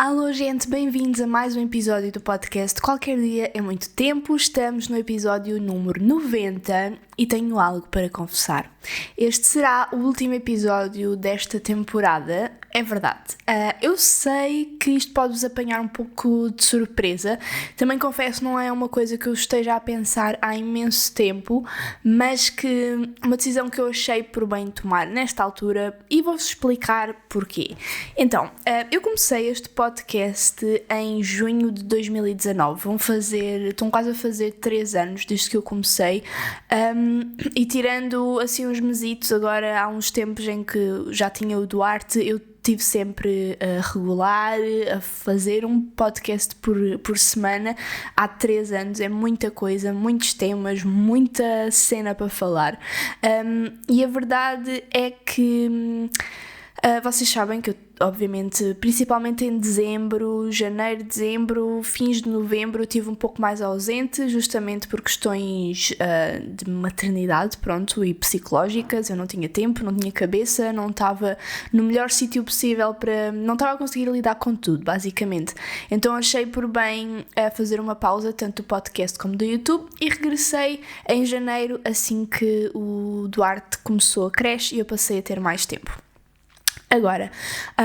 Alô gente, bem-vindos a mais um episódio do podcast Qualquer Dia é Muito Tempo. Estamos no episódio número 90 e tenho algo para confessar. Este será o último episódio desta temporada, é verdade. Eu sei que isto pode-vos apanhar um pouco de surpresa. Também confesso, não é uma coisa que eu esteja a pensar há imenso tempo, mas que uma decisão que eu achei por bem tomar nesta altura e vou-vos explicar porquê. Então, eu comecei este podcast em junho de 2019, estão quase a fazer 3 anos desde que eu comecei, e tirando assim uns mesitos, agora há uns tempos em que já tinha o Duarte, eu estive sempre a regular, a fazer um podcast por semana. Há 3 anos, é muita coisa, muitos temas, muita cena para falar, e a verdade é que vocês sabem que eu, obviamente, principalmente em dezembro, janeiro, dezembro, fins de novembro, eu estive um pouco mais ausente, justamente por questões de maternidade, pronto, e psicológicas. Eu não tinha tempo, não tinha cabeça, não estava no melhor sítio possível não estava a conseguir lidar com tudo, basicamente. Então achei por bem fazer uma pausa, tanto do podcast como do YouTube, e regressei em janeiro, assim que o Duarte começou a creche e eu passei a ter mais tempo. Agora,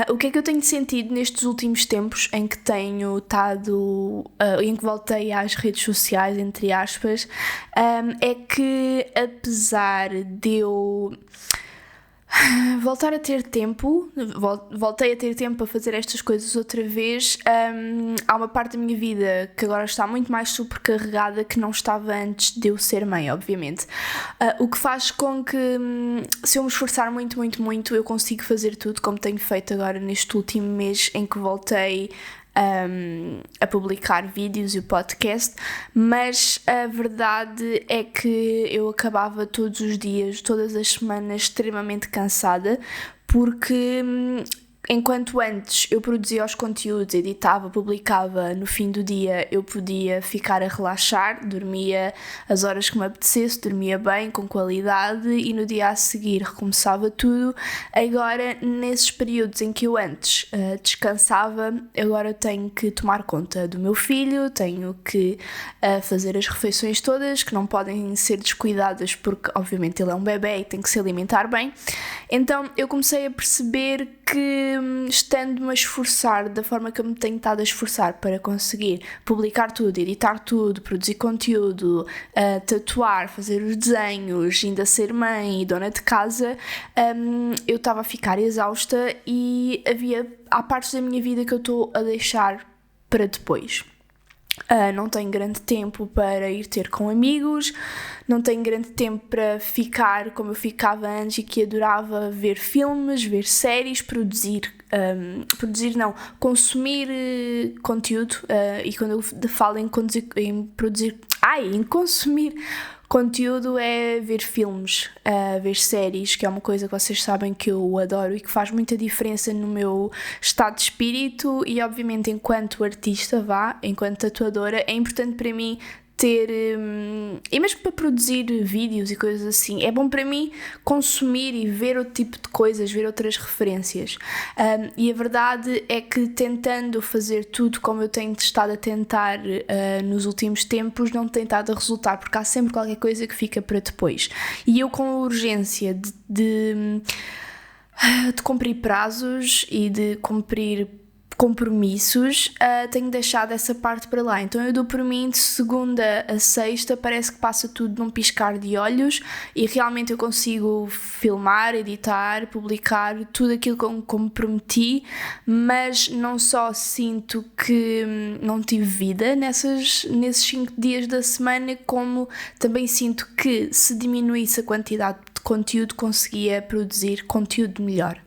o que é que eu tenho sentido nestes últimos tempos em que tenho estado, em que voltei às redes sociais, entre aspas, é que apesar de eu voltar a ter tempo, voltei a ter tempo para fazer estas coisas outra vez, há uma parte da minha vida que agora está muito mais sobrecarregada que não estava antes de eu ser mãe, obviamente. O que faz com que, se eu me esforçar muito, muito, muito, eu consigo fazer tudo, como tenho feito agora neste último mês em que voltei a publicar vídeos e o podcast, mas a verdade é que eu acabava todos os dias, todas as semanas, extremamente cansada, porque enquanto antes eu produzia os conteúdos, editava, publicava, no fim do dia eu podia ficar a relaxar, dormia as horas que me apetecesse, dormia bem, com qualidade, e no dia a seguir recomeçava tudo. Agora, nesses períodos em que eu antes descansava, agora tenho que tomar conta do meu filho, tenho que fazer as refeições todas, que não podem ser descuidadas porque obviamente ele é um bebê e tem que se alimentar bem. Então eu comecei a perceber que, estando-me a esforçar da forma que eu me tenho estado a esforçar para conseguir publicar tudo, editar tudo, produzir conteúdo, tatuar, fazer os desenhos, ainda ser mãe e dona de casa, eu estava a ficar exausta e há partes da minha vida que eu estou a deixar para depois. Não tenho grande tempo para ir ter com amigos, não tenho grande tempo para ficar como eu ficava antes e que adorava ver filmes, ver séries, consumir conteúdo, e quando eu falo em consumir conteúdo é ver filmes, ver séries, que é uma coisa que vocês sabem que eu adoro e que faz muita diferença no meu estado de espírito. E obviamente enquanto artista, enquanto tatuadora, é importante para mim ter, e mesmo para produzir vídeos e coisas assim, é bom para mim consumir e ver outro tipo de coisas, ver outras referências, e a verdade é que, tentando fazer tudo como eu tenho estado a tentar nos últimos tempos, não tem estado a resultar, porque há sempre qualquer coisa que fica para depois, e eu, com a urgência de cumprir prazos e de cumprir compromissos, tenho deixado essa parte para lá. Então eu dou por mim, de segunda a sexta, parece que passa tudo num piscar de olhos e realmente eu consigo filmar, editar, publicar tudo aquilo que me prometi, mas não só sinto que não tive vida nesses 5 dias da semana, como também sinto que, se diminuísse a quantidade de conteúdo, conseguia produzir conteúdo melhor.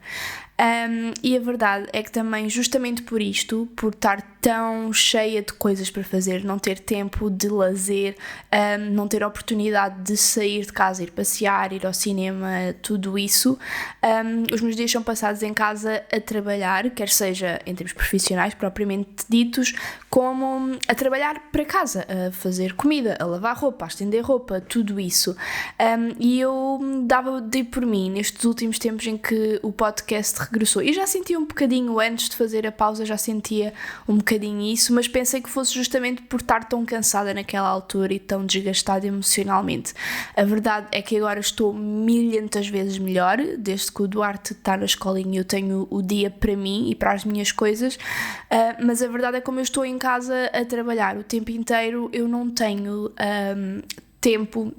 E a verdade é que também, justamente por isto, por estar tão cheia de coisas para fazer, não ter tempo de lazer, não ter oportunidade de sair de casa, ir passear, ir ao cinema, tudo isso. Os meus dias são passados em casa a trabalhar, quer seja em termos profissionais propriamente ditos, como a trabalhar para casa, a fazer comida, a lavar roupa, a estender roupa, tudo isso. E eu dei por mim nestes últimos tempos em que o podcast regressou, e já sentia um bocadinho antes de fazer a pausa, já sentia um bocadinho isso, mas pensei que fosse justamente por estar tão cansada naquela altura e tão desgastada emocionalmente. A verdade é que agora estou milhentas vezes melhor, desde que o Duarte está na escolinha eu tenho o dia para mim e para as minhas coisas, mas a verdade é que como eu estou em casa a trabalhar o tempo inteiro, eu não tenho tempo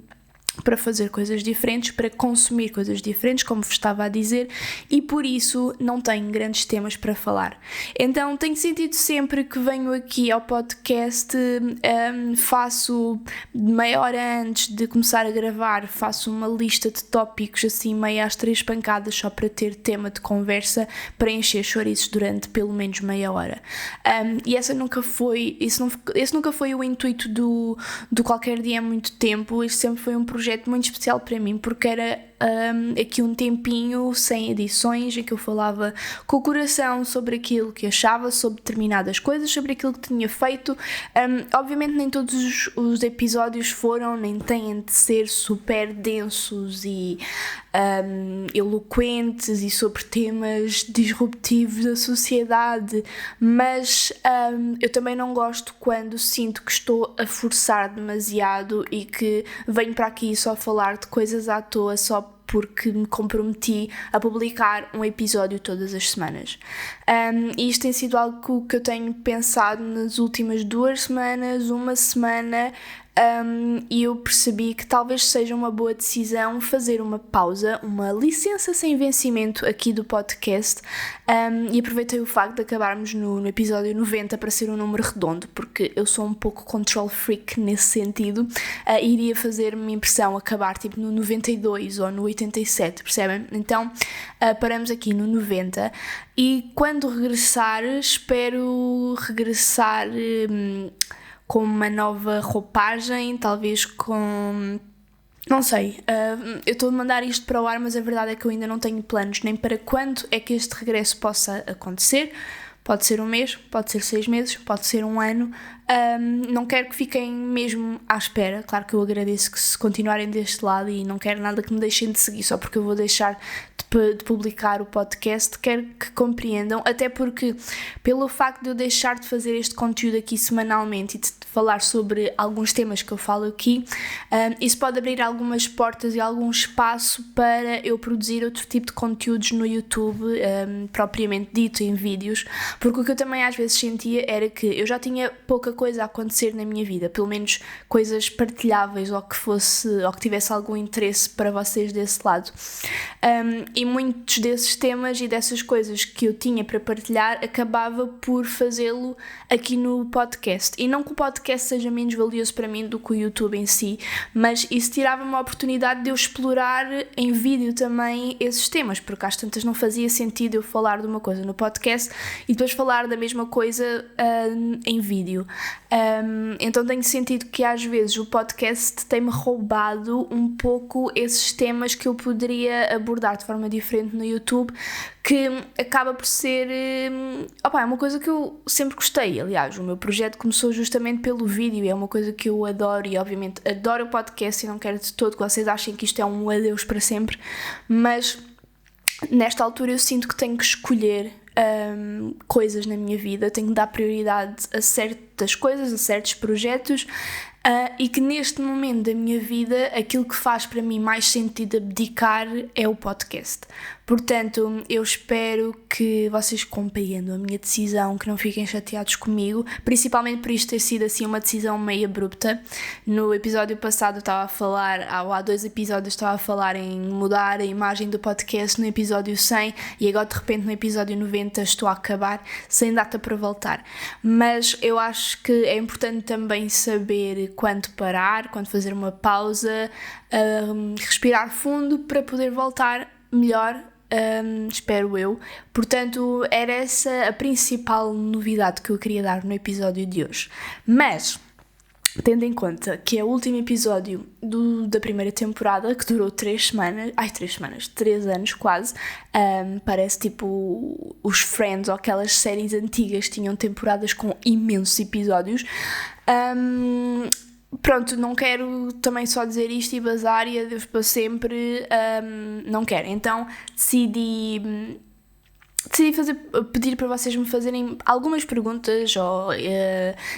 para fazer coisas diferentes, para consumir coisas diferentes, como vos estava a dizer, e por isso não tenho grandes temas para falar. Então tenho sentido sempre que venho aqui ao podcast, faço meia hora antes de começar a gravar, faço uma lista de tópicos assim meio às 3 pancadas só para ter tema de conversa, para encher chouriços durante pelo menos meia hora. E esse nunca foi o intuito do Qualquer Dia há muito tempo. Isso sempre foi um projeto muito especial para mim, porque era aqui um tempinho sem edições, em que eu falava com o coração sobre aquilo que achava, sobre determinadas coisas, sobre aquilo que tinha feito. Obviamente nem todos os episódios foram, nem têm de ser super densos e eloquentes e sobre temas disruptivos da sociedade, mas eu também não gosto quando sinto que estou a forçar demasiado e que venho para aqui só falar de coisas à toa, só porque me comprometi a publicar um episódio todas as semanas. E isto tem sido algo que eu tenho pensado nas últimas 2 semanas, uma semana, e eu percebi que talvez seja uma boa decisão fazer uma pausa, uma licença sem vencimento aqui do podcast, e aproveitei o facto de acabarmos no episódio 90 para ser um número redondo, porque eu sou um pouco control freak nesse sentido, e iria fazer-me impressão acabar tipo no 92 ou no 87, percebem? Então paramos aqui no 90 e quando regressar, espero regressar com uma nova roupagem, talvez com... Não sei, eu estou a mandar isto para o ar, mas a verdade é que eu ainda não tenho planos nem para quando é que este regresso possa acontecer. Pode ser um mês, pode ser 6 meses, pode ser um ano. Não quero que fiquem mesmo à espera. Claro que eu agradeço que se continuarem deste lado e não quero nada que me deixem de seguir só porque eu vou deixar de publicar o podcast. Quero que compreendam, até porque pelo facto de eu deixar de fazer este conteúdo aqui semanalmente e de falar sobre alguns temas que eu falo aqui, isso pode abrir algumas portas e algum espaço para eu produzir outro tipo de conteúdos no YouTube, propriamente dito em vídeos, porque o que eu também às vezes sentia era que eu já tinha pouca coisa a acontecer na minha vida, pelo menos coisas partilháveis ou que tivesse algum interesse para vocês desse lado, e muitos desses temas e dessas coisas que eu tinha para partilhar acabava por fazê-lo aqui no podcast, e não que o podcast seja menos valioso para mim do que o YouTube em si, mas isso tirava-me a oportunidade de eu explorar em vídeo também esses temas, porque às tantas não fazia sentido eu falar de uma coisa no podcast e depois falar da mesma coisa em vídeo. Então tenho sentido que às vezes o podcast tem-me roubado um pouco esses temas que eu poderia abordar de forma diferente no YouTube, que acaba por ser é uma coisa que eu sempre gostei. Aliás, o meu projeto começou justamente pelo vídeo e é uma coisa que eu adoro, e obviamente adoro o podcast e não quero de todo que vocês achem que isto é um adeus para sempre, mas nesta altura eu sinto que tenho que escolher coisas na minha vida, tenho que dar prioridade a certas coisas, a certos projetos, e que neste momento da minha vida aquilo que faz para mim mais sentido abdicar é o podcast. Portanto, eu espero que vocês compreendam a minha decisão, que não fiquem chateados comigo, principalmente por isto ter sido assim uma decisão meio abrupta. No episódio passado eu estava a falar, há 2 episódios estava a falar em mudar a imagem do podcast no episódio 100 e agora de repente no episódio 90 estou a acabar sem data para voltar. Mas eu acho que é importante também saber quando parar, quando fazer uma pausa, respirar fundo para poder voltar melhor, espero eu. Portanto, era essa a principal novidade que eu queria dar no episódio de hoje. Mas, tendo em conta que é o último episódio da primeira temporada, que durou 3 anos quase, parece tipo os Friends ou aquelas séries antigas que tinham temporadas com imensos episódios. Pronto, não quero também só dizer isto e bazar e adeus para sempre, não quero. Então decidi pedir para vocês me fazerem algumas perguntas ou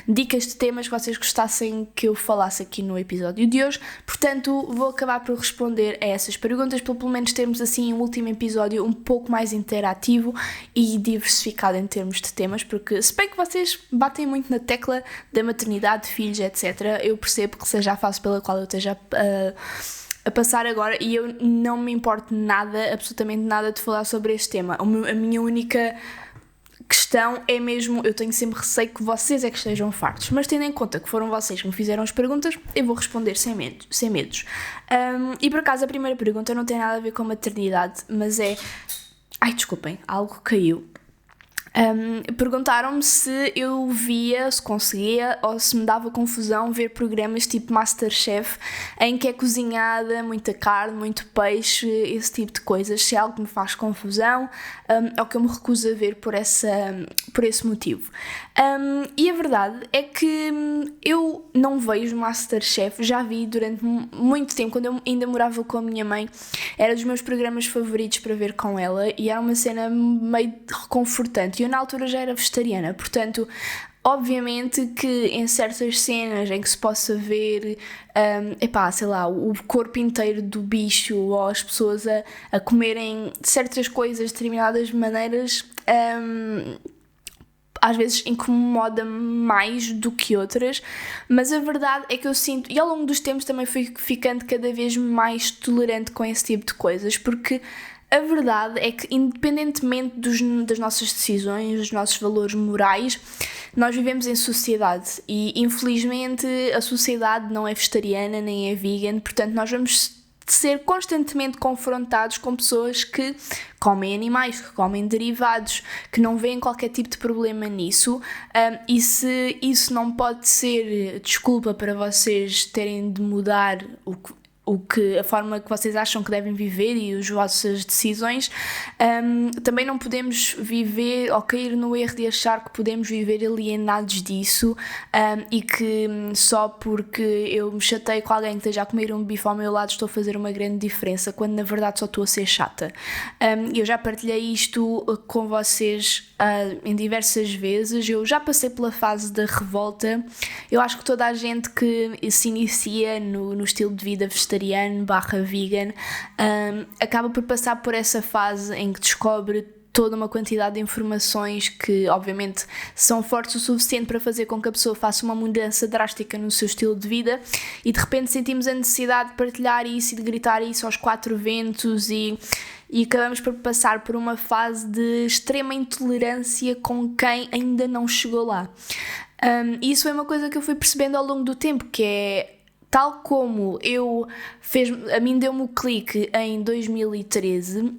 dicas de temas que vocês gostassem que eu falasse aqui no episódio de hoje. Portanto, vou acabar por responder a essas perguntas, para pelo menos termos assim um último episódio um pouco mais interativo e diversificado em termos de temas, porque se bem que vocês batem muito na tecla da maternidade, filhos, etc., eu percebo que seja a fase pela qual eu esteja a passar agora e eu não me importo nada, absolutamente nada, de falar sobre este tema. A minha única questão é mesmo, eu tenho sempre receio que vocês é que estejam fartos, mas tendo em conta que foram vocês que me fizeram as perguntas, eu vou responder sem medos. E por acaso a primeira pergunta não tem nada a ver com maternidade, mas é... Ai, desculpem, algo caiu. Perguntaram-me se eu via, se conseguia ou se me dava confusão ver programas tipo MasterChef em que é cozinhada muita carne, muito peixe, esse tipo de coisas, se é algo que me faz confusão ou que eu me recuso a ver por esse motivo. E a verdade é que eu não vejo MasterChef, já vi durante muito tempo, quando eu ainda morava com a minha mãe, era dos meus programas favoritos para ver com ela e era uma cena meio reconfortante. Eu na altura já era vegetariana, portanto, obviamente que em certas cenas em que se possa ver, sei lá, o corpo inteiro do bicho ou as pessoas a comerem certas coisas de determinadas maneiras, às vezes incomoda-me mais do que outras, mas a verdade é que eu sinto, e ao longo dos tempos também fui ficando cada vez mais tolerante com esse tipo de coisas, porque a verdade é que, independentemente das nossas decisões, dos nossos valores morais, nós vivemos em sociedade e, infelizmente, a sociedade não é vegetariana nem é vegan, portanto, nós vamos ser constantemente confrontados com pessoas que comem animais, que comem derivados, que não veem qualquer tipo de problema nisso, e se isso não pode ser desculpa para vocês terem de mudar a forma que vocês acham que devem viver e as vossas decisões, também não podemos viver ou cair no erro de achar que podemos viver alienados disso, e que só porque eu me chatei com alguém que esteja a comer um bife ao meu lado estou a fazer uma grande diferença, quando na verdade só estou a ser chata. Eu já partilhei isto com vocês em diversas vezes, eu já passei pela fase da revolta. Eu acho que toda a gente que se inicia no estilo de vida vegetariano/vegan acaba por passar por essa fase em que descobre toda uma quantidade de informações que obviamente são fortes o suficiente para fazer com que a pessoa faça uma mudança drástica no seu estilo de vida, e de repente sentimos a necessidade de partilhar isso e de gritar isso aos 4 ventos e acabamos por passar por uma fase de extrema intolerância com quem ainda não chegou lá. Isso é uma coisa que eu fui percebendo ao longo do tempo, que é tal como a mim deu-me o clique em 2013,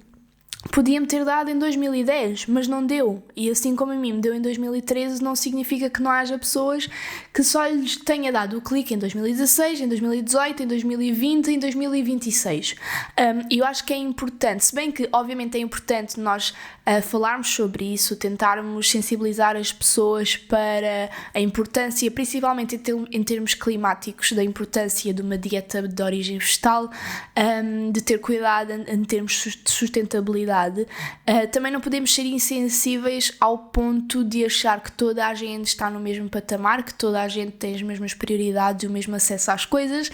podia-me ter dado em 2010, mas não deu. E assim como a mim me deu em 2013, não significa que não haja pessoas que só lhes tenha dado o clique em 2016, em 2018, em 2020, em 2026. E eu acho que é importante, se bem que obviamente é importante nós falarmos sobre isso, tentarmos sensibilizar as pessoas para a importância, principalmente em termos climáticos, da importância de uma dieta de origem vegetal, de ter cuidado em termos de sustentabilidade. Também não podemos ser insensíveis ao ponto de achar que toda a gente está no mesmo patamar, que toda a gente tem as mesmas prioridades e o mesmo acesso às coisas,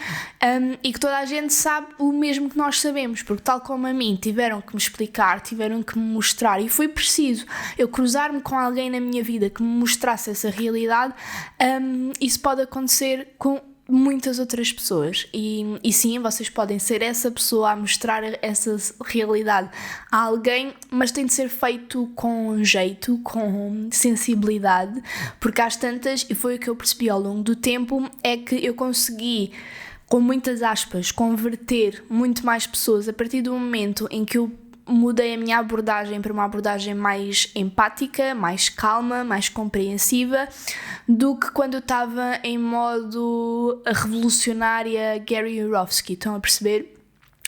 e que toda a gente sabe o mesmo que nós sabemos, porque tal como a mim tiveram que me explicar, tiveram que me mostrar, e foi preciso eu cruzar-me com alguém na minha vida que me mostrasse essa realidade. Isso pode acontecer com muitas outras pessoas e sim, vocês podem ser essa pessoa a mostrar essa realidade a alguém, mas tem de ser feito com jeito, com sensibilidade, porque às tantas, e foi o que eu percebi ao longo do tempo, é que eu consegui, com muitas aspas, converter muito mais pessoas a partir do momento em que eu mudei a minha abordagem para uma abordagem mais empática, mais calma, mais compreensiva, do que quando eu estava em modo revolucionária Gary Yourofsky. Estão a perceber?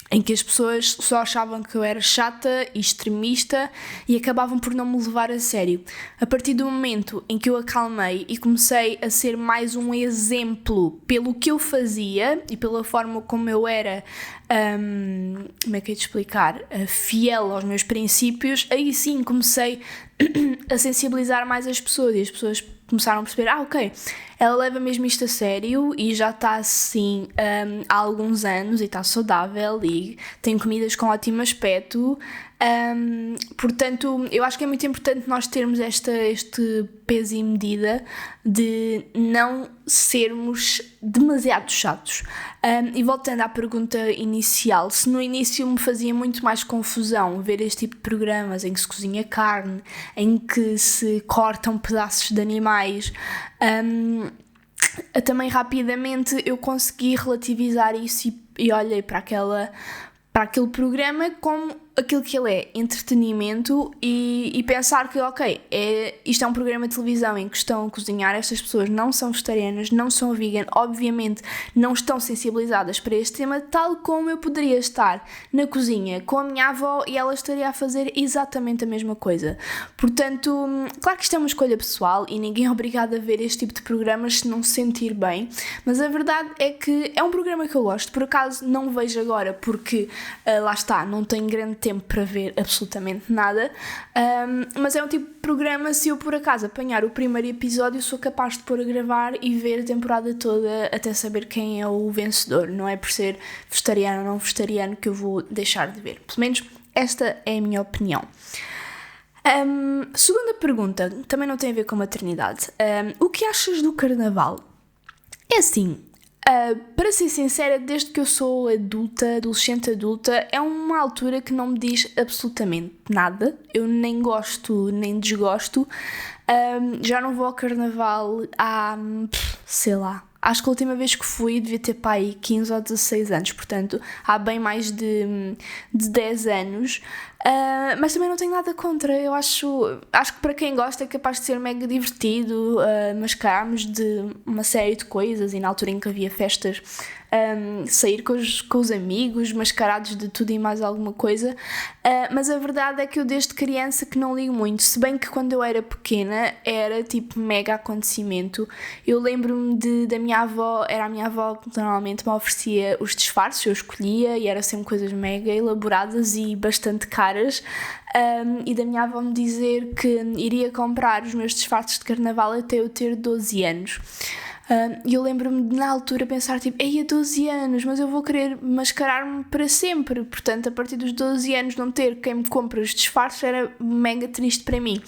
Em que as pessoas só achavam que eu era chata e extremista e acabavam por não me levar a sério. A partir do momento em que eu acalmei e comecei a ser mais um exemplo pelo que eu fazia e pela forma como eu era, como é que é de explicar, fiel aos meus princípios, aí sim comecei a sensibilizar mais as pessoas e as pessoas começaram a perceber, ok, ela leva mesmo isto a sério e já está assim há alguns anos e está saudável e tem comidas com ótimo aspecto. Portanto, eu acho que é muito importante nós termos este peso e medida de não sermos demasiado chatos. E voltando à pergunta inicial, se no início me fazia muito mais confusão ver este tipo de programas em que se cozinha carne, em que se cortam pedaços de animais, também rapidamente eu consegui relativizar isso e olhei para aquele programa como aquilo que ele é, entretenimento, e pensar que, ok, isto é um programa de televisão em que estão a cozinhar, estas pessoas não são vegetarianas, não são vegan, obviamente não estão sensibilizadas para este tema, tal como eu poderia estar na cozinha com a minha avó e ela estaria a fazer exatamente a mesma coisa. Portanto, claro que isto é uma escolha pessoal e ninguém é obrigado a ver este tipo de programas se não se sentir bem, mas a verdade é que é um programa que eu gosto, por acaso não vejo agora porque, lá está, não tenho grande tempo para ver absolutamente nada, mas é um tipo de programa, se eu por acaso apanhar o primeiro episódio, sou capaz de pôr a gravar e ver a temporada toda até saber quem é o vencedor. Não é por ser vegetariano ou não vegetariano que eu vou deixar de ver. Pelo menos esta é a minha opinião. Segunda pergunta, também não tem a ver com maternidade. O que achas do carnaval? É assim, para ser sincera, desde que eu sou adolescente adulta, é uma altura que não me diz absolutamente nada. Eu nem gosto nem desgosto. Já não vou ao carnaval há, sei lá, acho que a última vez que fui devia ter para aí 15 ou 16 anos, portanto há bem mais de 10 anos. Mas também não tenho nada contra. Eu acho que para quem gosta é capaz de ser mega divertido, mascararmos de uma série de coisas, e na altura em que havia festas, sair com os amigos, mascarados de tudo e mais alguma coisa. Mas a verdade é que eu desde criança que não ligo muito, se bem que quando eu era pequena era tipo mega acontecimento. Eu lembro-me da minha avó, era a minha avó que normalmente me oferecia os disfarces, eu escolhia e era sempre coisas mega elaboradas e bastante caras. E da minha avó me dizer que iria comprar os meus disfarces de carnaval até eu ter 12 anos. E eu lembro-me de, na altura, pensar tipo, ei, a 12 anos, mas eu vou querer mascarar-me para sempre. Portanto, a partir dos 12 anos não ter quem me compre os disfarces era mega triste para mim.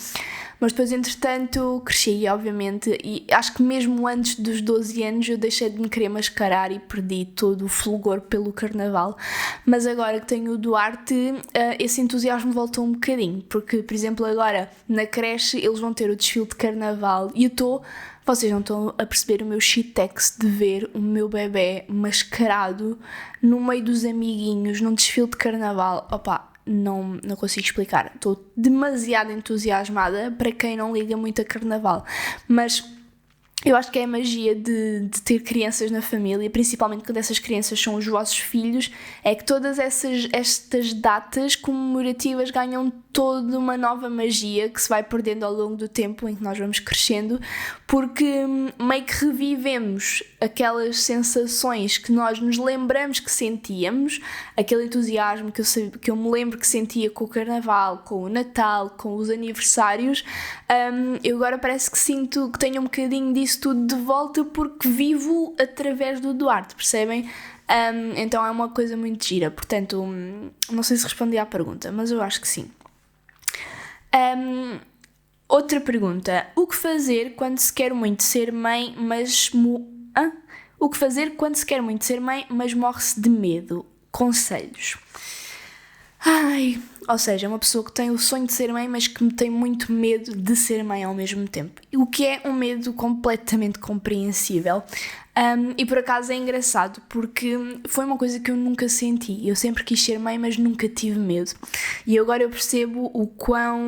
Mas depois, entretanto, cresci, obviamente, e acho que mesmo antes dos 12 anos eu deixei de me querer mascarar e perdi todo o fulgor pelo carnaval. Mas agora que tenho o Duarte, esse entusiasmo voltou um bocadinho, porque, por exemplo, agora na creche eles vão ter o desfile de carnaval e vocês não estão a perceber o meu shitex de ver o meu bebé mascarado no meio dos amiguinhos num desfile de carnaval. Opa, não consigo explicar. Estou demasiado entusiasmada para quem não liga muito a carnaval. Mas eu acho que é a magia de ter crianças na família, principalmente quando essas crianças são os vossos filhos, é que todas estas datas comemorativas ganham toda uma nova magia que se vai perdendo ao longo do tempo em que nós vamos crescendo, porque meio que revivemos aquelas sensações que nós nos lembramos que sentíamos, aquele entusiasmo que eu me lembro que sentia com o carnaval, com o Natal, com os aniversários. Eu agora parece que sinto que tenho um bocadinho disso tudo de volta porque vivo através do Duarte, percebem? Então é uma coisa muito gira. Portanto, não sei se respondi à pergunta, mas eu acho que sim. Outra pergunta. O que fazer quando se quer muito ser mãe, mas... O que fazer quando se quer muito ser mãe, mas morre-se de medo? Conselhos. ou seja, é uma pessoa que tem o sonho de ser mãe, mas que tem muito medo de ser mãe ao mesmo tempo, o que é um medo completamente compreensível. E por acaso é engraçado porque foi uma coisa que eu nunca senti. Eu sempre quis ser mãe, mas nunca tive medo. E agora eu percebo o quão,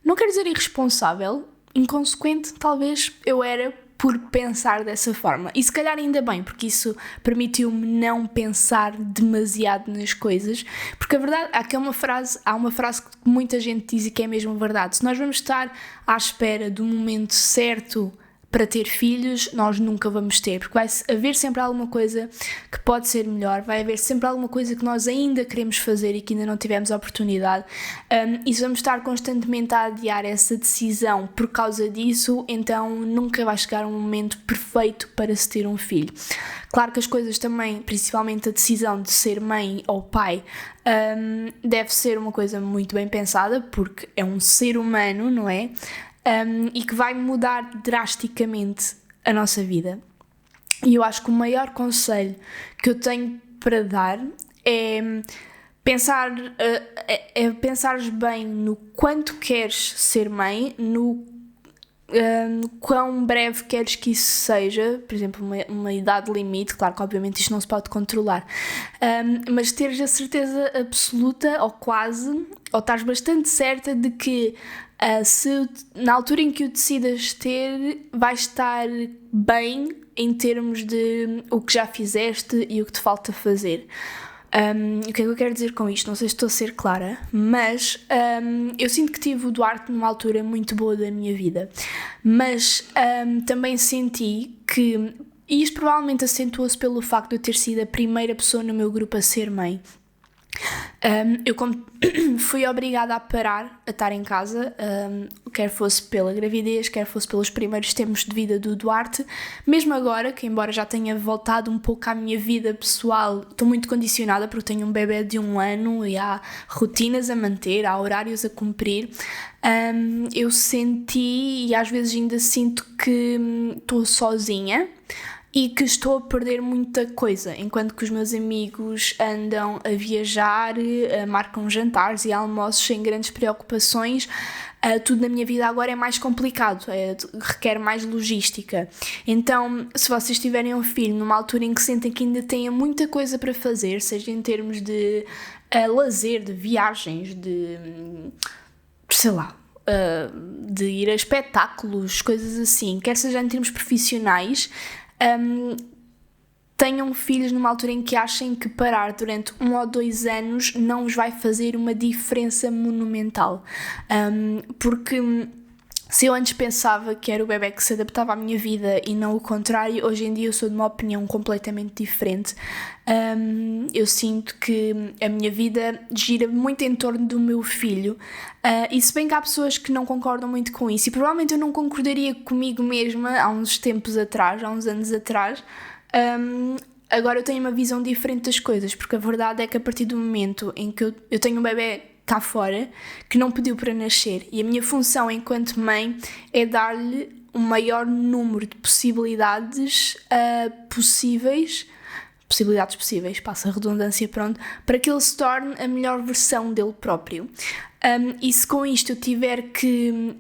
não quero dizer irresponsável, inconsequente talvez eu era por pensar dessa forma. E se calhar ainda bem, porque isso permitiu-me não pensar demasiado nas coisas, porque a verdade, há uma frase que muita gente diz e que é mesmo verdade: se nós vamos estar à espera do momento certo para ter filhos, nós nunca vamos ter, porque vai haver sempre alguma coisa que pode ser melhor, vai haver sempre alguma coisa que nós ainda queremos fazer e que ainda não tivemos a oportunidade, e se vamos estar constantemente a adiar essa decisão por causa disso, então nunca vai chegar um momento perfeito para se ter um filho. Claro que as coisas também, principalmente a decisão de ser mãe ou pai, deve ser uma coisa muito bem pensada, porque é um ser humano, não é? E que vai mudar drasticamente a nossa vida. E eu acho que o maior conselho que eu tenho para dar é pensares bem no quanto queres ser mãe, no quão breve queres que isso seja, por exemplo, uma idade limite. Claro que obviamente isto não se pode controlar, mas teres a certeza absoluta, ou quase, ou estás bastante certa de que se na altura em que o decidas ter, vais estar bem em termos de o que já fizeste e o que te falta fazer. O que é que eu quero dizer com isto? Não sei se estou a ser clara, mas eu sinto que tive o Duarte numa altura muito boa da minha vida, mas também senti que, e isto provavelmente acentuou-se pelo facto de eu ter sido a primeira pessoa no meu grupo a ser mãe. Eu fui obrigada a parar a estar em casa, quer fosse pela gravidez, quer fosse pelos primeiros tempos de vida do Duarte. Mesmo agora, que embora já tenha voltado um pouco à minha vida pessoal, estou muito condicionada porque tenho um bebê de 1 ano e há rotinas a manter, há horários a cumprir. Eu senti, e às vezes ainda sinto, que estou sozinha e que estou a perder muita coisa, enquanto que os meus amigos andam a viajar, marcam jantares e almoços sem grandes preocupações. Tudo na minha vida agora é mais complicado, requer mais logística. Então, se vocês tiverem um filho numa altura em que sentem que ainda têm muita coisa para fazer, seja em termos de lazer, de viagens, de sei lá, de ir a espetáculos, coisas assim, quer seja em termos profissionais, tenham filhos numa altura em que achem que parar durante 1 ou 2 anos não vos vai fazer uma diferença monumental, porque se eu antes pensava que era o bebé que se adaptava à minha vida e não o contrário, hoje em dia eu sou de uma opinião completamente diferente. Eu sinto que a minha vida gira muito em torno do meu filho, e se bem que há pessoas que não concordam muito com isso, e provavelmente eu não concordaria comigo mesma há uns tempos atrás, há uns anos atrás, agora eu tenho uma visão diferente das coisas, porque a verdade é que a partir do momento em que eu tenho um bebé cá fora que não pediu para nascer, e a minha função enquanto mãe é dar-lhe o maior número de possibilidades possíveis, passa a redundância, pronto, para que ele se torne a melhor versão dele próprio. E se com isto eu tiver que,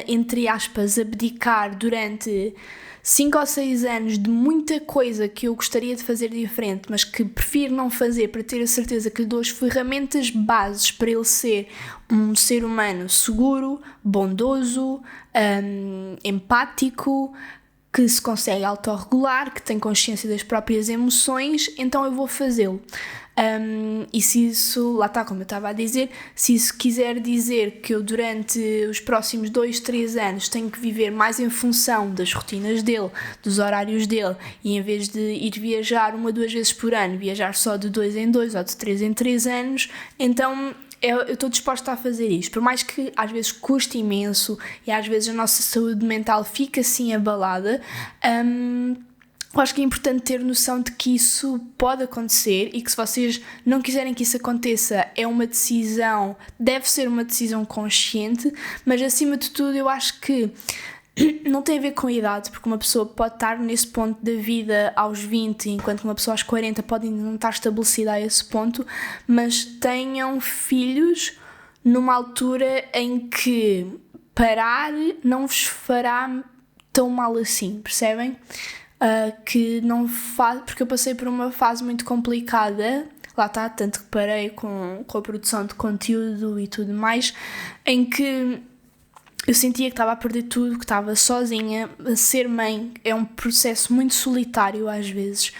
entre aspas, abdicar durante 5 ou 6 anos de muita coisa que eu gostaria de fazer diferente, mas que prefiro não fazer para ter a certeza que lhe dou as ferramentas bases para ele ser um ser humano seguro, bondoso, empático, que se consegue autorregular, que tem consciência das próprias emoções, então eu vou fazê-lo. E se isso, lá está, como eu estava a dizer, se isso quiser dizer que eu durante os próximos 2, 3 anos tenho que viver mais em função das rotinas dele, dos horários dele, e em vez de ir viajar 1 ou 2 vezes por ano, viajar só de 2 em 2 ou de 3 em 3 anos, então eu estou disposta a fazer isto, por mais que às vezes custe imenso e às vezes a nossa saúde mental fica assim abalada. Eu acho que é importante ter noção de que isso pode acontecer e que, se vocês não quiserem que isso aconteça, é uma decisão, deve ser uma decisão consciente, mas acima de tudo eu acho que não tem a ver com a idade, porque uma pessoa pode estar nesse ponto da vida aos 20, enquanto uma pessoa aos 40 pode ainda não estar estabelecida a esse ponto, mas tenham filhos numa altura em que parar não vos fará tão mal assim, percebem? Que não faz, porque eu passei por uma fase muito complicada, lá está, tanto que parei com a produção de conteúdo e tudo mais, em que eu sentia que estava a perder tudo, que estava sozinha. Ser mãe é um processo muito solitário às vezes,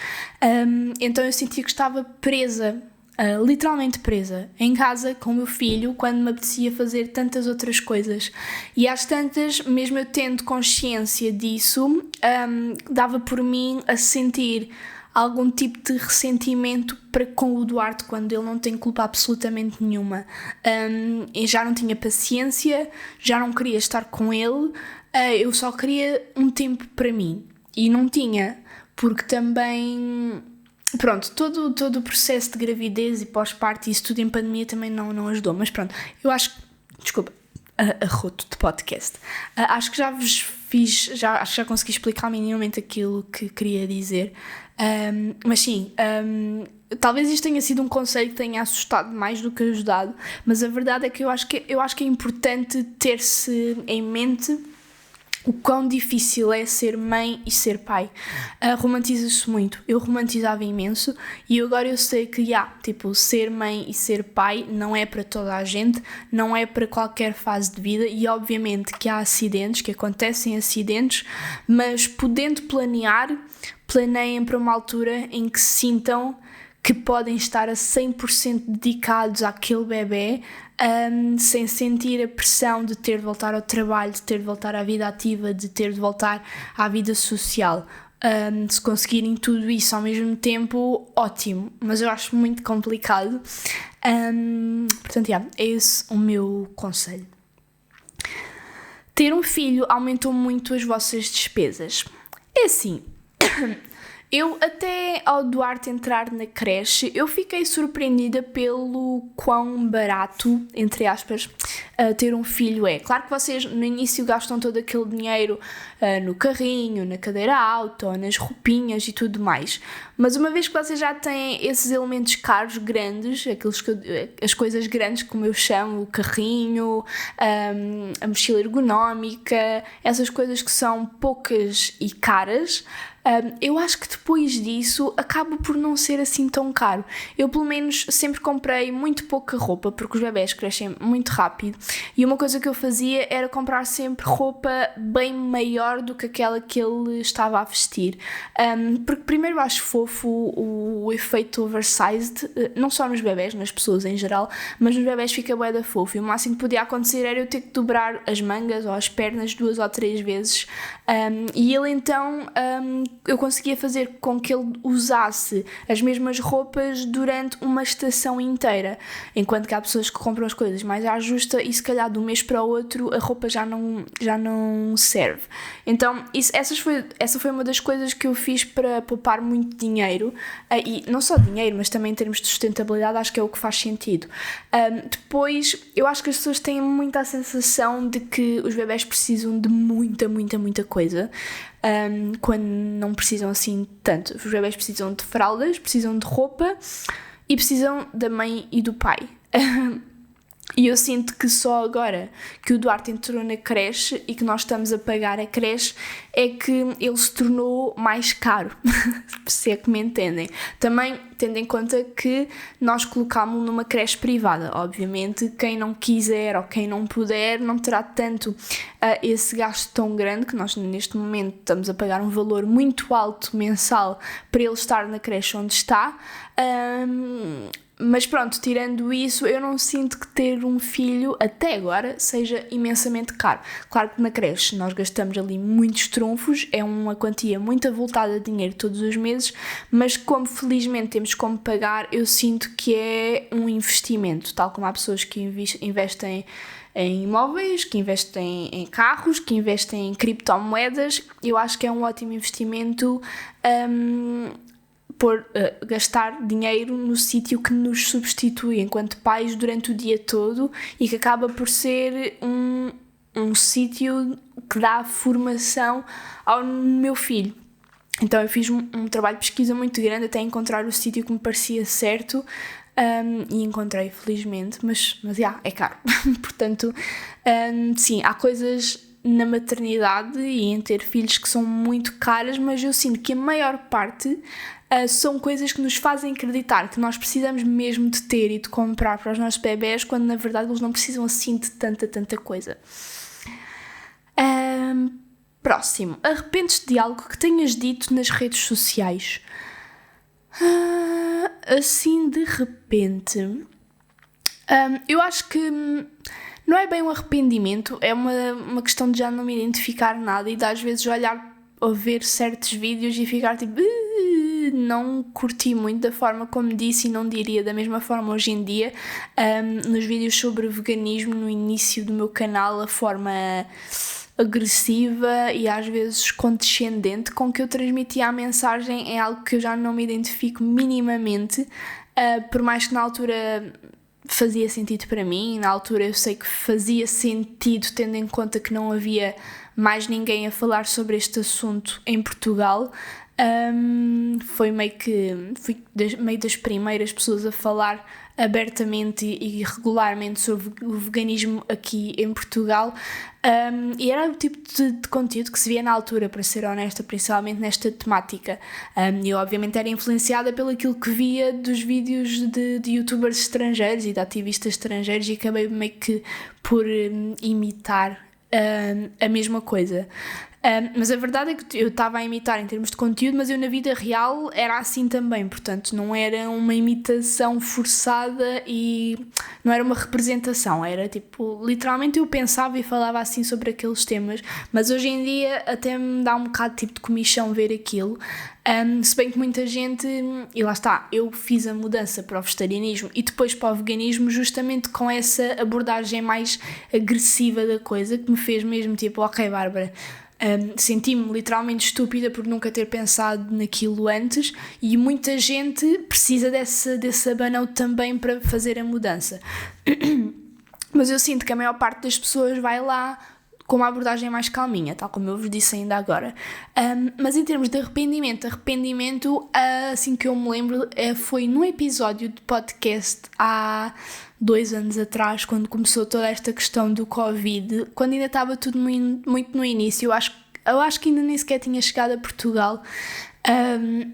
então eu sentia que estava presa, literalmente presa, em casa com o meu filho, quando me apetecia fazer tantas outras coisas. E às tantas, mesmo eu tendo consciência disso, dava por mim a sentir algum tipo de ressentimento para com o Duarte quando ele não tem culpa absolutamente nenhuma. Eu já não tinha paciência, já não queria estar com ele, eu só queria um tempo para mim. E não tinha, porque também... Pronto, todo o processo de gravidez e pós-parto e isso tudo em pandemia também não ajudou. Mas pronto, eu acho que... Desculpa, arroto de podcast. Acho que já vos fiz... acho que já consegui explicar minimamente aquilo que queria dizer. Mas sim, talvez isto tenha sido um conselho que tenha assustado mais do que ajudado, mas a verdade é que eu acho que é importante ter-se em mente o quão difícil é ser mãe e ser pai. Romantiza-se muito. Eu romantizava imenso e agora eu sei que, ser mãe e ser pai não é para toda a gente, não é para qualquer fase de vida, e obviamente que há acidentes, que acontecem acidentes, mas podendo planear, planeiem para uma altura em que sintam que podem estar a 100% dedicados àquele bebê, sem sentir a pressão de ter de voltar ao trabalho, de ter de voltar à vida ativa, de ter de voltar à vida social. Se conseguirem tudo isso ao mesmo tempo, ótimo, mas eu acho muito complicado. Portanto, é esse o meu conselho. Ter um filho aumentou muito as vossas despesas. É assim... Eu até ao Duarte entrar na creche, eu fiquei surpreendida pelo quão barato, entre aspas, ter um filho é. Claro que vocês no início gastam todo aquele dinheiro no carrinho, na cadeira alta, nas roupinhas e tudo mais. Mas uma vez que vocês já têm esses elementos caros, grandes, as coisas grandes como eu chamo, o carrinho, a mochila ergonómica, essas coisas que são poucas e caras, eu acho que depois disso acaba por não ser assim tão caro. Eu pelo menos sempre comprei muito pouca roupa, porque os bebés crescem muito rápido, e uma coisa que eu fazia era comprar sempre roupa bem maior do que aquela que ele estava a vestir, porque primeiro eu acho fofo o efeito oversized, não só nos bebés, nas pessoas em geral, mas nos bebés fica bué da fofo, e o máximo que podia acontecer era eu ter que dobrar as mangas ou as pernas 2 ou 3 vezes, e ele então... eu conseguia fazer com que ele usasse as mesmas roupas durante uma estação inteira, enquanto que há pessoas que compram as coisas mais à justa e se calhar de um mês para o outro a roupa já não serve. Então essa foi uma das coisas que eu fiz para poupar muito dinheiro, e não só dinheiro, mas também em termos de sustentabilidade acho que é o que faz sentido. Depois eu acho que as pessoas têm muita a sensação de que os bebés precisam de muita coisa, quando não precisam assim tanto. Os bebés precisam de fraldas, precisam de roupa e precisam da mãe e do pai. E eu sinto que só agora que o Duarte entrou na creche e que nós estamos a pagar a creche é que ele se tornou mais caro, se é que me entendem. Também tendo em conta que nós colocámos-lo numa creche privada. Obviamente quem não quiser ou quem não puder não terá tanto esse gasto tão grande, que nós neste momento estamos a pagar um valor muito alto mensal para ele estar na creche onde está. Mas pronto, tirando isso, eu não sinto que ter um filho, até agora, seja imensamente caro. Claro que na creche nós gastamos ali muitos trunfos, é uma quantia muito avultada de dinheiro todos os meses, mas como felizmente temos como pagar, eu sinto que é um investimento, tal como há pessoas que investem em imóveis, que investem em carros, que investem em criptomoedas. Eu acho que é um ótimo investimento por gastar dinheiro no sítio que nos substitui enquanto pais durante o dia todo e que acaba por ser um sítio que dá formação ao meu filho. Então eu fiz um trabalho de pesquisa muito grande até encontrar o sítio que me parecia certo, e encontrei, felizmente, mas é caro. Portanto, sim, há coisas na maternidade e em ter filhos que são muito caras, mas eu sinto que a maior parte são coisas que nos fazem acreditar que nós precisamos mesmo de ter e de comprar para os nossos bebés, quando na verdade eles não precisam assim de tanta coisa. Próximo. Arrependes-te de algo que tenhas dito nas redes sociais? Assim de repente, eu acho que não é bem um arrependimento, é uma questão de já não me identificar nada e de às vezes olhar ou ver certos vídeos e ficar tipo, não curti muito da forma como disse e não diria da mesma forma hoje em dia. Nos vídeos sobre veganismo no início do meu canal, a forma agressiva e às vezes condescendente com que eu transmitia a mensagem é algo que eu já não me identifico minimamente, por mais que na altura fazia sentido para mim, na altura eu sei que fazia sentido tendo em conta que não havia mais ninguém a falar sobre este assunto em Portugal. Fui meio das primeiras pessoas a falar abertamente e regularmente sobre o veganismo aqui em Portugal, e era o tipo de conteúdo que se via na altura, para ser honesta, principalmente nesta temática. Eu obviamente era influenciada pelo aquilo que via dos vídeos de youtubers estrangeiros e de ativistas estrangeiros e acabei meio que por imitar a mesma coisa. Mas a verdade é que eu estava a imitar em termos de conteúdo, mas eu na vida real era assim também, portanto não era uma imitação forçada e não era uma representação, era tipo, literalmente eu pensava e falava assim sobre aqueles temas, mas hoje em dia até me dá um bocado tipo de comichão ver aquilo. Se bem que muita gente, e lá está, eu fiz a mudança para o vegetarianismo e depois para o veganismo justamente com essa abordagem mais agressiva da coisa, que me fez mesmo tipo, ok Bárbara, senti-me literalmente estúpida por nunca ter pensado naquilo antes e muita gente precisa desse abanão também para fazer a mudança. Mas eu sinto que a maior parte das pessoas vai lá com uma abordagem mais calminha, tal como eu vos disse ainda agora. Mas em termos de arrependimento, assim que eu me lembro, foi num episódio de podcast há 2 anos atrás, quando começou toda esta questão do Covid, quando ainda estava tudo muito no início. Eu acho que ainda nem sequer tinha chegado a Portugal,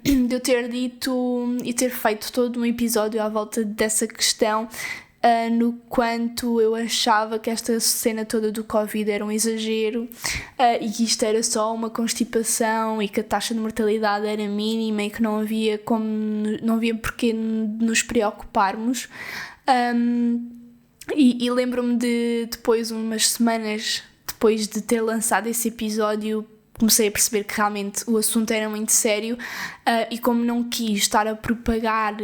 de eu ter dito e ter feito todo um episódio à volta dessa questão, no quanto eu achava que esta cena toda do Covid era um exagero, e que isto era só uma constipação e que a taxa de mortalidade era mínima e que não havia porquê nos preocuparmos. E lembro-me de depois, umas semanas depois de ter lançado esse episódio, comecei a perceber que realmente o assunto era muito sério, e como não quis estar a propagar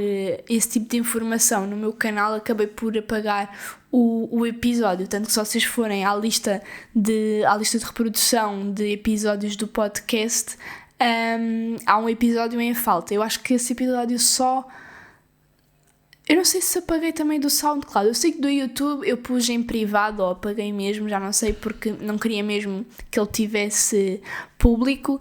esse tipo de informação no meu canal, acabei por apagar o episódio, tanto que se vocês forem à lista de reprodução de episódios do podcast, há um episódio em falta. Eu acho que esse episódio eu não sei se apaguei também do SoundCloud. Eu sei que do YouTube eu pus em privado ou apaguei mesmo, já não sei, porque não queria mesmo que ele tivesse público.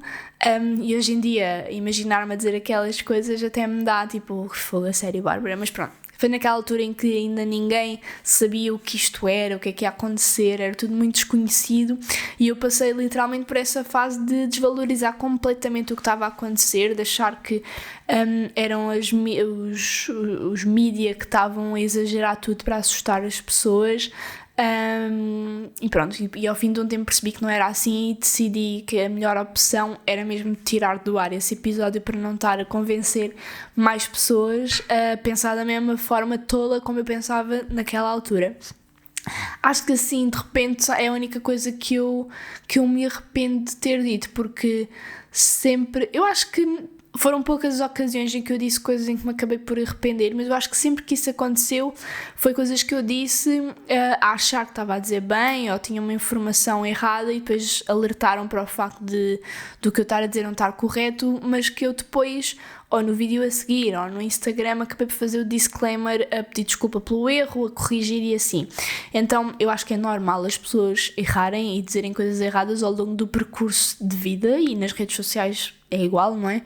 E hoje em dia imaginar-me a dizer aquelas coisas até me dá tipo fogo, a sério, Bárbara, mas pronto. Foi naquela altura em que ainda ninguém sabia o que isto era, o que é que ia acontecer, era tudo muito desconhecido e eu passei literalmente por essa fase de desvalorizar completamente o que estava a acontecer, de achar que eram os mídia que estavam a exagerar tudo para assustar as pessoas. E pronto, e ao fim de um tempo percebi que não era assim e decidi que a melhor opção era mesmo tirar do ar esse episódio para não estar a convencer mais pessoas a pensar da mesma forma tola como eu pensava naquela altura. Acho que assim, de repente, é a única coisa que eu me arrependo de ter dito, porque sempre, eu acho que foram poucas ocasiões em que eu disse coisas em que me acabei por arrepender, mas eu acho que sempre que isso aconteceu foi coisas que eu disse a achar que estava a dizer bem ou tinha uma informação errada e depois alertaram para o facto do que eu estar a dizer não estar correto, mas que eu depois ou no vídeo a seguir, ou no Instagram, acabei por fazer o disclaimer a pedir desculpa pelo erro, a corrigir e assim. Então eu acho que é normal as pessoas errarem e dizerem coisas erradas ao longo do percurso de vida, e nas redes sociais é igual, não é?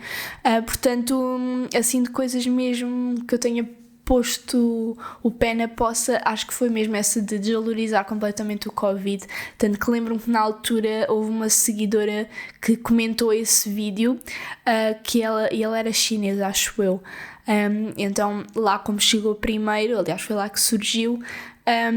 Portanto, assim, de coisas mesmo que eu tenha posto o pé na poça, acho que foi mesmo essa de desvalorizar completamente o Covid. Tanto que lembro-me que na altura houve uma seguidora que comentou esse vídeo, que ela era chinesa, acho eu. Então lá como chegou primeiro, aliás foi lá que surgiu,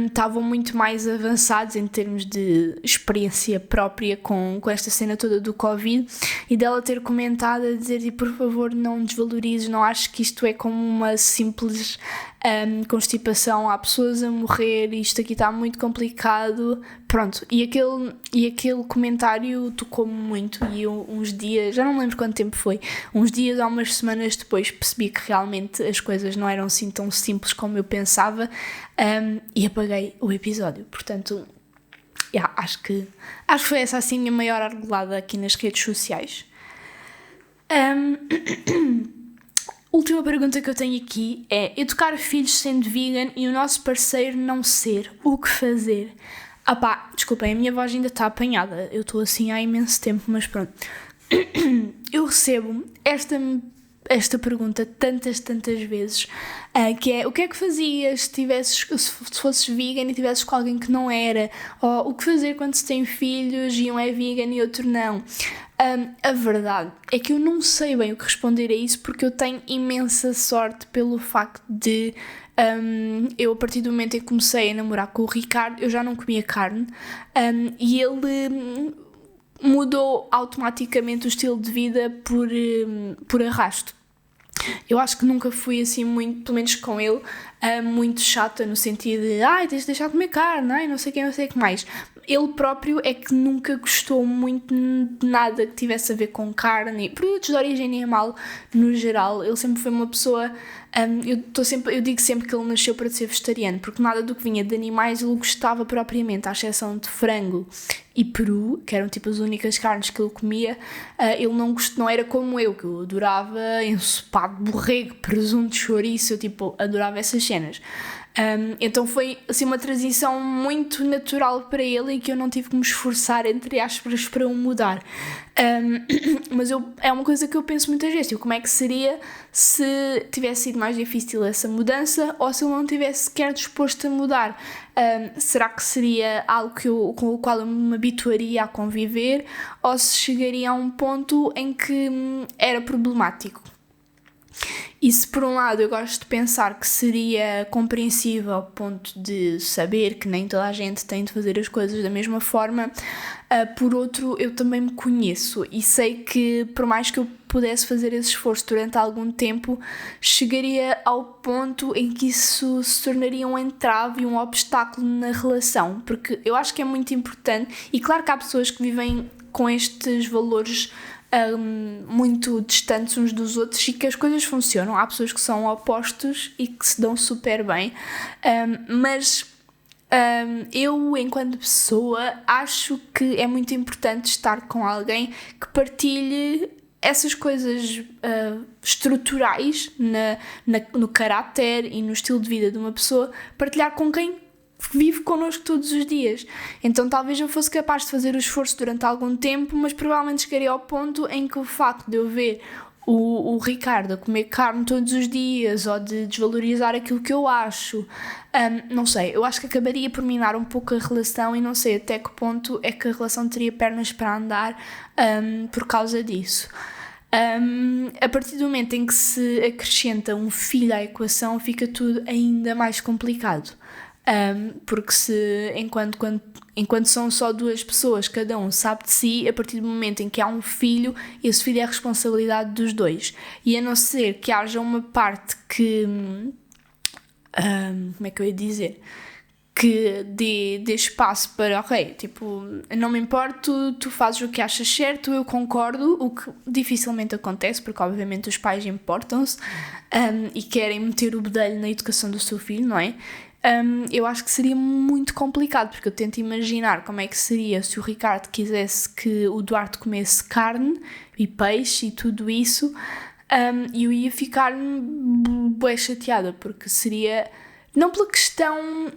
estavam muito mais avançados em termos de experiência própria com esta cena toda do Covid, e dela ter comentado a dizer, por favor, não desvalorizes, não acho que isto é como uma simples constipação, há pessoas a morrer, isto aqui está muito complicado, pronto. E aquele comentário tocou-me muito, e uns dias, já não lembro quanto tempo foi, uns dias ou umas semanas depois percebi que realmente as coisas não eram assim tão simples como eu pensava, e apaguei o episódio. Portanto, acho que foi essa assim a minha maior argolada aqui nas redes sociais. Última pergunta que eu tenho aqui é: educar filhos sendo vegan e o nosso parceiro não ser, o que fazer? Desculpem, a minha voz ainda está apanhada, eu estou assim há imenso tempo, mas pronto. Eu recebo esta pergunta tantas vezes, que é: o que é que fazias se fosses vegan e tivesses com alguém que não era? Ou o que fazer quando se tem filhos e um é vegan e outro não? A verdade é que eu não sei bem o que responder a isso, porque eu tenho imensa sorte pelo facto de eu, a partir do momento em que comecei a namorar com o Ricardo, eu já não comia carne, e ele mudou automaticamente o estilo de vida por arrasto. Eu acho que nunca fui assim muito, pelo menos com ele, muito chata no sentido de tens de deixar de comer carne, não sei o que mais. Ele próprio é que nunca gostou muito de nada que tivesse a ver com carne, produtos de origem animal no geral. Ele sempre foi uma pessoa, eu digo sempre que ele nasceu para ser vegetariano, porque nada do que vinha de animais ele gostava propriamente, à exceção de frango e peru, que eram tipo as únicas carnes que ele comia. Ele não era como eu, que eu adorava ensopado de borrego, presunto, chouriço, eu adorava essas cenas. Então foi assim uma transição muito natural para ele, e que eu não tive que me esforçar, entre aspas, para o mudar. Mas é uma coisa que eu penso muitas vezes, como é que seria se tivesse sido mais difícil essa mudança, ou se ele não tivesse sequer disposto a mudar? Será que seria algo com o qual eu me habituaria a conviver, ou se chegaria a um ponto em que era problemático? E se por um lado eu gosto de pensar que seria compreensível ao ponto de saber que nem toda a gente tem de fazer as coisas da mesma forma, por outro eu também me conheço e sei que por mais que eu pudesse fazer esse esforço durante algum tempo, chegaria ao ponto em que isso se tornaria um entrave e um obstáculo na relação, porque eu acho que é muito importante, e claro que há pessoas que vivem com estes valores muito distantes uns dos outros e que as coisas funcionam. Há pessoas que são opostos e que se dão super bem, mas eu, enquanto pessoa, acho que é muito importante estar com alguém que partilhe essas coisas estruturais no caráter e no estilo de vida de uma pessoa, partilhar com quem vive connosco todos os dias. Então talvez eu fosse capaz de fazer o esforço durante algum tempo, mas provavelmente chegaria ao ponto em que o facto de eu ver o Ricardo a comer carne todos os dias, ou de desvalorizar aquilo que eu acho, não sei, eu acho que acabaria por minar um pouco a relação, e não sei até que ponto é que a relação teria pernas para andar por causa disso. A partir do momento em que se acrescenta um filho à equação, fica tudo ainda mais complicado. Porque enquanto são só duas pessoas, cada um sabe de si, a partir do momento em que há um filho, esse filho é a responsabilidade dos dois. E a não ser que haja uma parte que, como é que eu ia dizer, que dê espaço para, não me importo, tu fazes o que achas certo, eu concordo, o que dificilmente acontece, porque obviamente os pais importam-se e querem meter o bedelho na educação do seu filho, não é? Eu acho que seria muito complicado, porque eu tento imaginar como é que seria se o Ricardo quisesse que o Duarte comesse carne e peixe e tudo isso. e eu ia ficar bué chateada, porque seria... Não pela questão,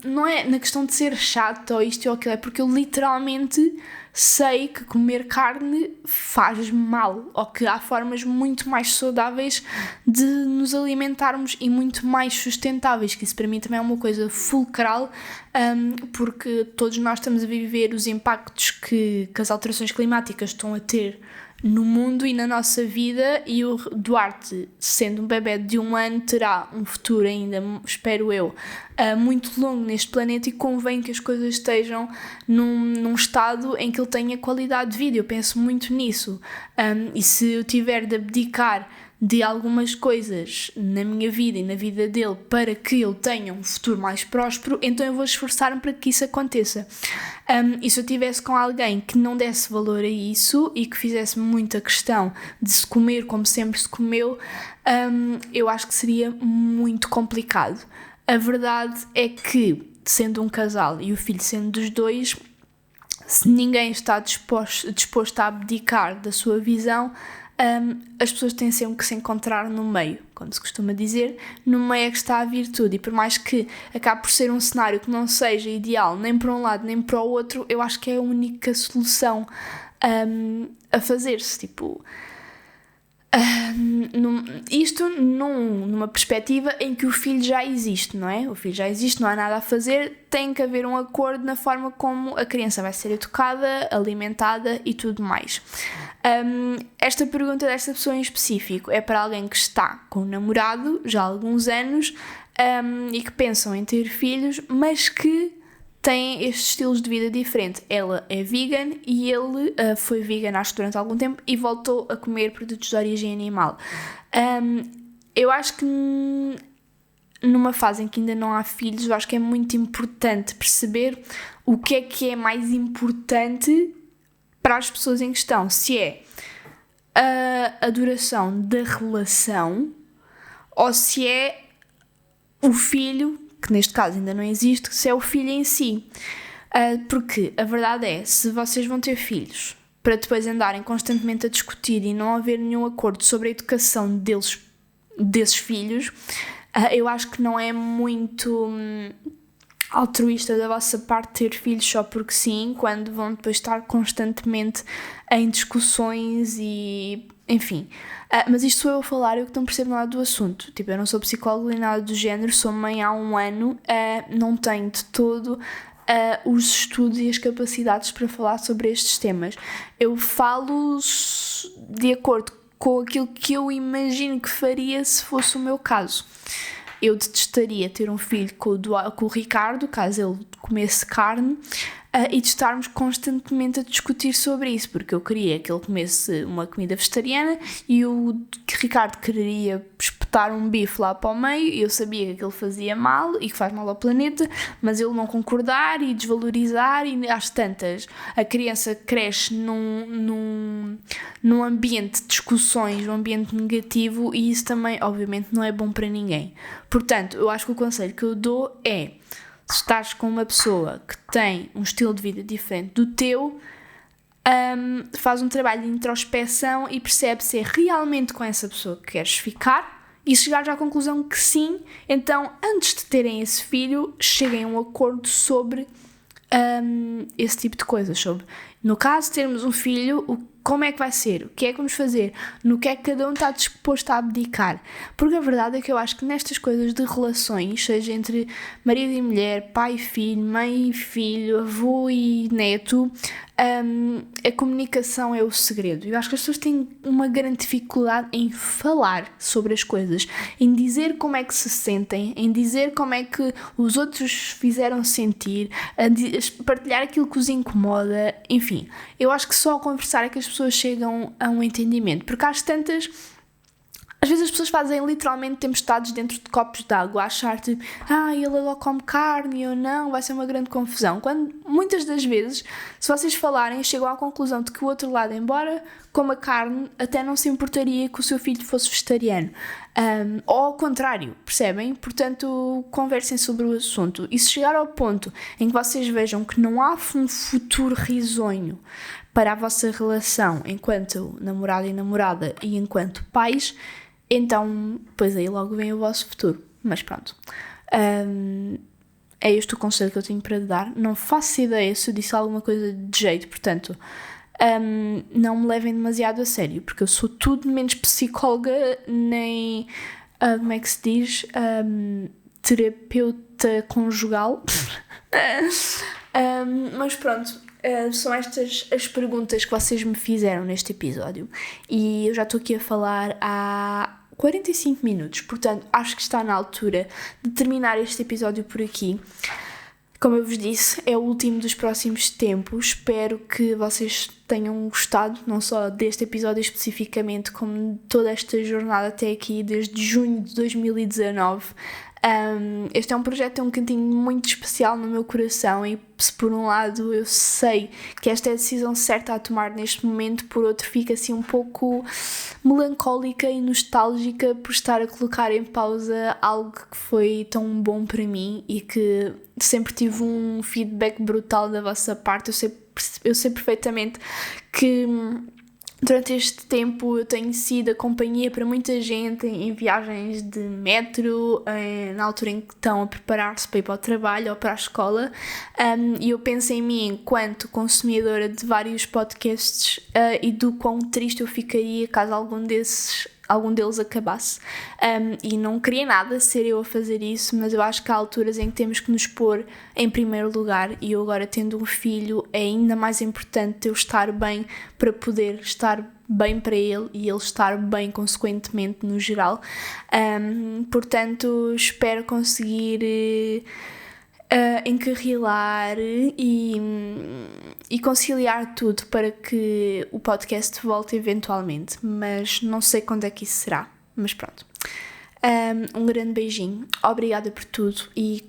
não é na questão de ser chato ou isto ou aquilo, é porque eu literalmente sei que comer carne faz mal, ou que há formas muito mais saudáveis de nos alimentarmos e muito mais sustentáveis, que isso para mim também é uma coisa fulcral, porque todos nós estamos a viver os impactos que as alterações climáticas estão a ter no mundo e na nossa vida, e o Duarte, sendo um bebé de 1 ano, terá um futuro ainda, espero eu, muito longo neste planeta, e convém que as coisas estejam num estado em que ele tenha qualidade de vida. Eu penso muito nisso, e se eu tiver de abdicar de algumas coisas na minha vida e na vida dele para que ele tenha um futuro mais próspero, então eu vou esforçar-me para que isso aconteça. E se eu estivesse com alguém que não desse valor a isso e que fizesse muita questão de se comer como sempre se comeu, eu acho que seria muito complicado. A verdade é que, sendo um casal e o filho sendo dos dois, se ninguém está disposto a abdicar da sua visão, as pessoas têm sempre que se encontrar no meio, como se costuma dizer. No meio é que está a virtude, e por mais que acabe por ser um cenário que não seja ideal nem para um lado nem para o outro, eu acho que é a única solução a fazer-se, tipo... isto numa perspectiva em que o filho já existe, não é? O filho já existe, não há nada a fazer, tem que haver um acordo na forma como a criança vai ser educada, alimentada e tudo mais. Esta pergunta desta pessoa em específico é para alguém que está com um namorado já há alguns anos, e que pensam em ter filhos, mas que têm estes estilos de vida diferente. Ela é vegan e ele foi vegan, acho que durante algum tempo, e voltou a comer produtos de origem animal. Eu acho que numa fase em que ainda não há filhos, eu acho que é muito importante perceber o que é mais importante para as pessoas em questão. Se é a duração da relação ou se é o filho, que neste caso ainda não existe, se é o filho em si. Porque a verdade é, se vocês vão ter filhos para depois andarem constantemente a discutir e não haver nenhum acordo sobre a educação desses filhos, eu acho que não é muito altruísta da vossa parte ter filhos só porque sim, quando vão depois estar constantemente em discussões e... enfim. Mas isto sou eu a falar, eu que não percebo nada do assunto. Tipo, eu não sou psicóloga nem nada do género, sou mãe há 1 ano, não tenho de todo os estudos e as capacidades para falar sobre estes temas. Eu falo de acordo com aquilo que eu imagino que faria se fosse o meu caso. Eu detestaria ter um filho com o Ricardo, caso ele comesse carne, e de estarmos constantemente a discutir sobre isso, porque eu queria que ele comesse uma comida vegetariana e o Ricardo queria espetar um bife lá para o meio, e eu sabia que aquilo fazia mal e que faz mal ao planeta, mas ele não concordar e desvalorizar, e às tantas a criança cresce num ambiente de discussões, num ambiente negativo, e isso também obviamente não é bom para ninguém. Portanto, eu acho que o conselho que eu dou é: se estás com uma pessoa que tem um estilo de vida diferente do teu, faz um trabalho de introspeção e percebe se é realmente com essa pessoa que queres ficar, e se chegares à conclusão que sim, então antes de terem esse filho, cheguem a um acordo sobre esse tipo de coisas, sobre, no caso de termos um filho, como é que vai ser, o que é que vamos fazer, no que é que cada um está disposto a abdicar. Porque a verdade é que eu acho que nestas coisas de relações, seja entre marido e mulher, pai e filho, mãe e filho, avô e neto, a comunicação é o segredo. Eu acho que as pessoas têm uma grande dificuldade em falar sobre as coisas, em dizer como é que se sentem, em dizer como é que os outros fizeram sentir, a partilhar aquilo que os incomoda, enfim. Eu acho que só ao conversar é que as pessoas chegam a um entendimento, porque às tantas, às vezes as pessoas fazem literalmente tempestades dentro de copos de água, a achar tipo, ele agora come carne, eu não, vai ser uma grande confusão, quando muitas das vezes, se vocês falarem, chegam à conclusão de que o outro lado, embora coma carne, até não se importaria que o seu filho fosse vegetariano. ou ao contrário, percebem? Portanto, conversem sobre o assunto. E se chegar ao ponto em que vocês vejam que não há um futuro risonho para a vossa relação enquanto namorado e namorada e enquanto pais, então, pois aí logo vem o vosso futuro. Mas pronto. É este o conselho que eu tenho para dar. Não faço ideia se eu disse alguma coisa de jeito, portanto, não me levem demasiado a sério, porque eu sou tudo menos psicóloga, nem, como é que se diz, terapeuta conjugal. Mas pronto, são estas as perguntas que vocês me fizeram neste episódio, e eu já estou aqui a falar há 45 minutos, portanto acho que está na altura de terminar este episódio por aqui. Como eu vos disse, é o último dos próximos tempos. Espero que vocês tenham gostado, não só deste episódio especificamente, como de toda esta jornada até aqui, desde junho de 2019. Este é um projeto, tem um cantinho muito especial no meu coração, e se por um lado eu sei que esta é a decisão certa a tomar neste momento, por outro fico assim um pouco melancólica e nostálgica por estar a colocar em pausa algo que foi tão bom para mim e que sempre tive um feedback brutal da vossa parte. Eu sei perfeitamente que durante este tempo eu tenho sido a companhia para muita gente em viagens de metro, na altura em que estão a preparar-se para ir para o trabalho ou para a escola, e eu penso em mim enquanto consumidora de vários podcasts, e do quão triste eu ficaria caso algum deles acabasse, e não queria nada ser eu a fazer isso, mas eu acho que há alturas em que temos que nos pôr em primeiro lugar, e eu agora tendo um filho é ainda mais importante eu estar bem para poder estar bem para ele e ele estar bem consequentemente no geral. Portanto, espero conseguir encarrilar e conciliar tudo para que o podcast volte eventualmente, mas não sei quando é que isso será, mas pronto. Um grande beijinho, obrigada por tudo, e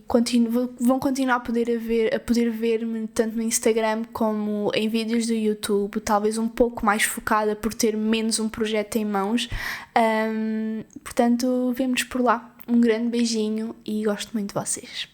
vão continuar a poder ver-me tanto no Instagram como em vídeos do YouTube, talvez um pouco mais focada por ter menos um projeto em mãos, portanto vemo-nos por lá. Um grande beijinho e gosto muito de vocês.